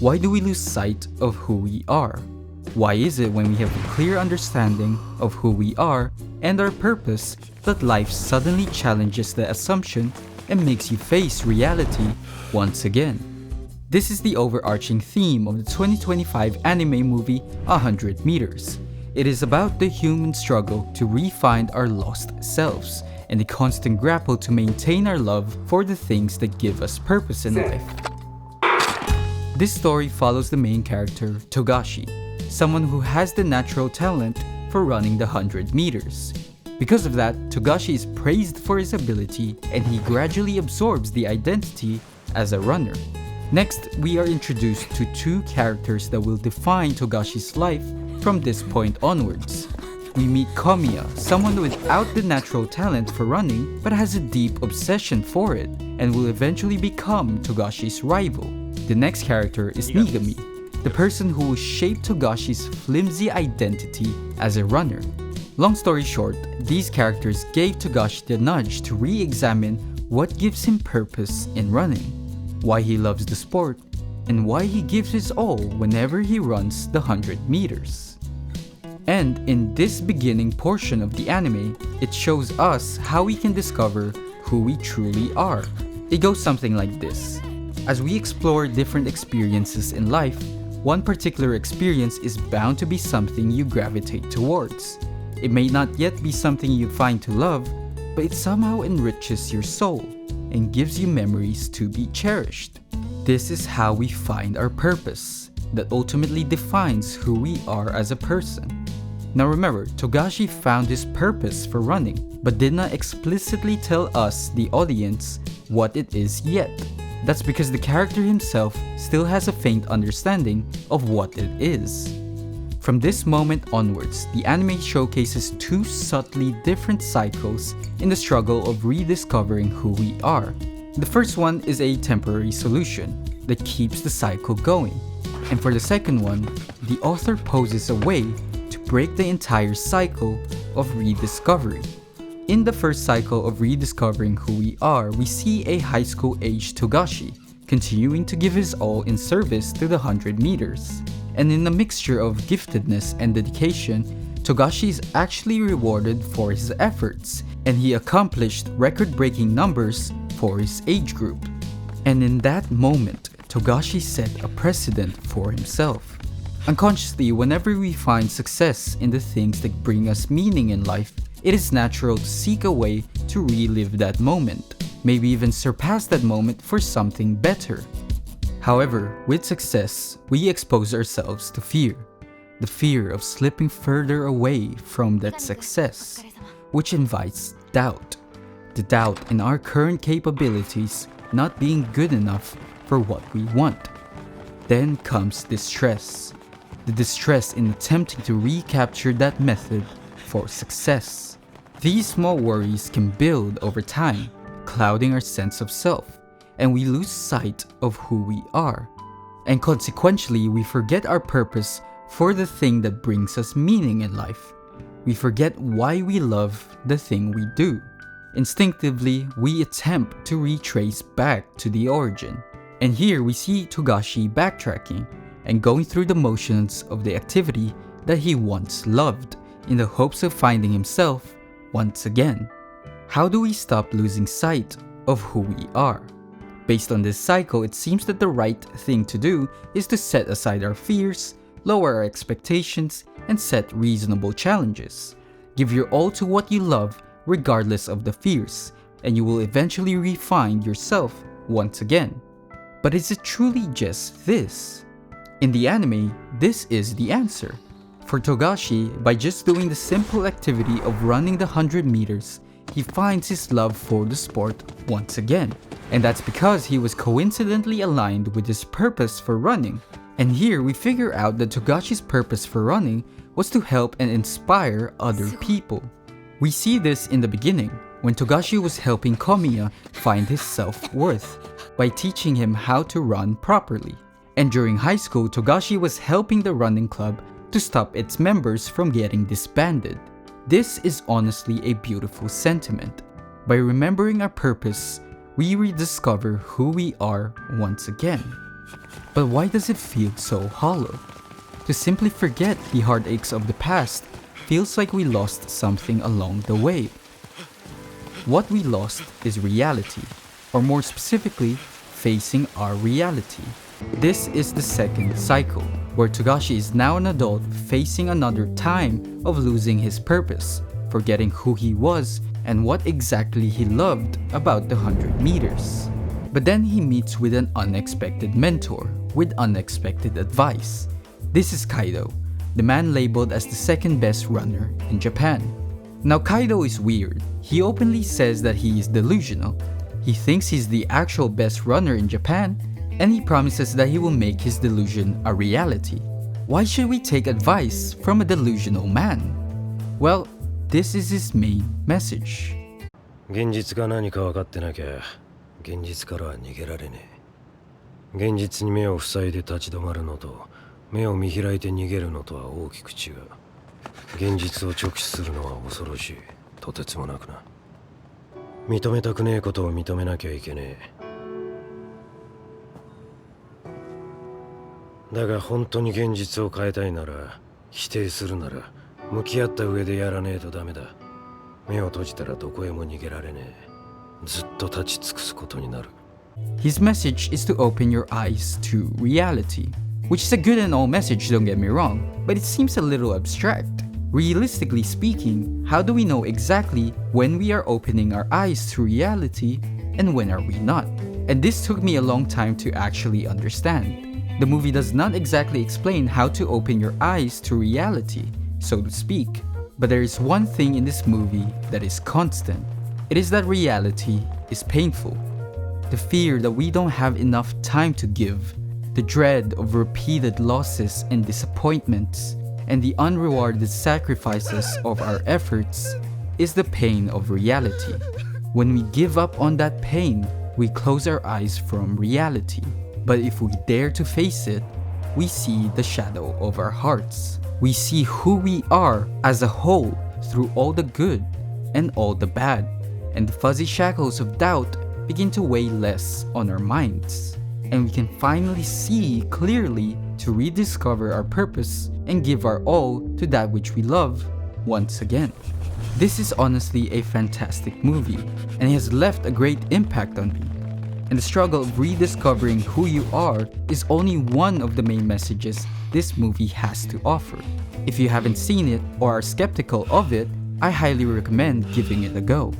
Why do we lose sight of who we are? Why is it when we have a clear understanding of who we are and our purpose that life suddenly challenges the assumption and makes you face reality once again? This is the overarching theme of the 2025 anime movie 100 Meters. It is about the human struggle to re-find our lost selves and the constant grapple to maintain our love for the things that give us purpose in life. This story follows the main character, Togashi, someone who has the natural talent for running the 100 meters. Because of that, Togashi is praised for his ability and he gradually absorbs the identity as a runner. Next, we are introduced to two characters that will define Togashi's life from this point onwards. We meet Komiya, someone without the natural talent for running but has a deep obsession for it and will eventually become Togashi's rival. The next character is Nigami, the person who will shape Togashi's flimsy identity as a runner. Long story short, these characters gave Togashi the nudge to re-examine what gives him purpose in running, why he loves the sport, and why he gives his all whenever he runs the 100 meters. And in this beginning portion of the anime, it shows us how we can discover who we truly are. It goes something like this. As we explore different experiences in life, one particular experience is bound to be something you gravitate towards. It may not yet be something you find to love, but it somehow enriches your soul and gives you memories to be cherished. This is how we find our purpose, that ultimately defines who we are as a person. Now remember, Togashi found his purpose for running, but did not explicitly tell us, the audience, what it is yet. That's because the character himself still has a faint understanding of what it is. From this moment onwards, the anime showcases two subtly different cycles in the struggle of rediscovering who we are. The first one is a temporary solution that keeps the cycle going. And for the second one, the author poses a way to break the entire cycle of rediscovery. In the first cycle of rediscovering who we are, we see a high school age Togashi continuing to give his all in service to the 100 meters. And in a mixture of giftedness and dedication, Togashi is actually rewarded for his efforts, and he accomplished record-breaking numbers for his age group. And in that moment, Togashi set a precedent for himself. Unconsciously, whenever we find success in the things that bring us meaning in life, it is natural to seek a way to relive that moment, maybe even surpass that moment for something better. However, with success, we expose ourselves to fear. The fear of slipping further away from that success, which invites doubt. The doubt in our current capabilities not being good enough for what we want. Then comes distress. The distress in attempting to recapture that method for success. These small worries can build over time, clouding our sense of self, and we lose sight of who we are. And consequently, we forget our purpose for the thing that brings us meaning in life. We forget why we love the thing we do. Instinctively, we attempt to retrace back to the origin. And here we see Togashi backtracking and going through the motions of the activity that he once loved in the hopes of finding himself once again. How do we stop losing sight of who we are? Based on this cycle, it seems that the right thing to do is to set aside our fears, lower our expectations, and set reasonable challenges. Give your all to what you love regardless of the fears, and you will eventually re-find yourself once again. But is it truly just this? In the anime, this is the answer. For Togashi, by just doing the simple activity of running the 100 meters, he finds his love for the sport once again. And that's because he was coincidentally aligned with his purpose for running. And here we figure out that Togashi's purpose for running was to help and inspire other people. We see this in the beginning, when Togashi was helping Komiya find his self-worth by teaching him how to run properly. And during high school, Togashi was helping the running club to stop its members from getting disbanded. This is honestly a beautiful sentiment. By remembering our purpose, we rediscover who we are once again. But why does it feel so hollow? To simply forget the heartaches of the past feels like we lost something along the way. What we lost is reality, or more specifically, facing our reality. This is the second cycle, where Togashi is now an adult facing another time of losing his purpose, forgetting who he was and what exactly he loved about the 100 meters. But then he meets with an unexpected mentor with unexpected advice. This is Kaido, the man labeled as the second best runner in Japan. Now Kaido is weird. He openly says that he is delusional. He thinks he's the actual best runner in Japan, and he promises that he will make his delusion a reality. Why should we take advice from a delusional man? Well, this is his main message. 現実が何か分かってなきゃ現実からは逃げられねえ。現実に目を塞いで立ち止まるのと目を見開いて逃げるのとは大きく違う。現実を直視するのは恐ろしい。とてつもなくな。認めたくねえことを認めなきゃいけねえ。だが本当に現実を変えたいなら、否定するなら向き合った上でやらねえとダメだ。目を閉じたらどこへも逃げられねえ。ずっと立ち尽くすことになる。His message is to open your eyes to reality, which is a good and all message, don't get me wrong, but it seems a little abstract. Realistically speaking, how do we know exactly when we are opening our eyes to reality and when are we not? And this took me a long time to actually understand. The movie does not exactly explain how to open your eyes to reality, so to speak, but there is one thing in this movie that is constant. It is that reality is painful. The fear that we don't have enough time to give, the dread of repeated losses and disappointments, and the unrewarded sacrifices of our efforts is the pain of reality. When we give up on that pain, we close our eyes from reality. But if we dare to face it, we see the shadow of our hearts. We see who we are as a whole through all the good and all the bad, and the fuzzy shackles of doubt begin to weigh less on our minds. And we can finally see clearly to rediscover our purpose and give our all to that which we love once again. This is honestly a fantastic movie, and it has left a great impact on me. And the struggle of rediscovering who you are is only one of the main messages this movie has to offer. If you haven't seen it or are skeptical of it, I highly recommend giving it a go.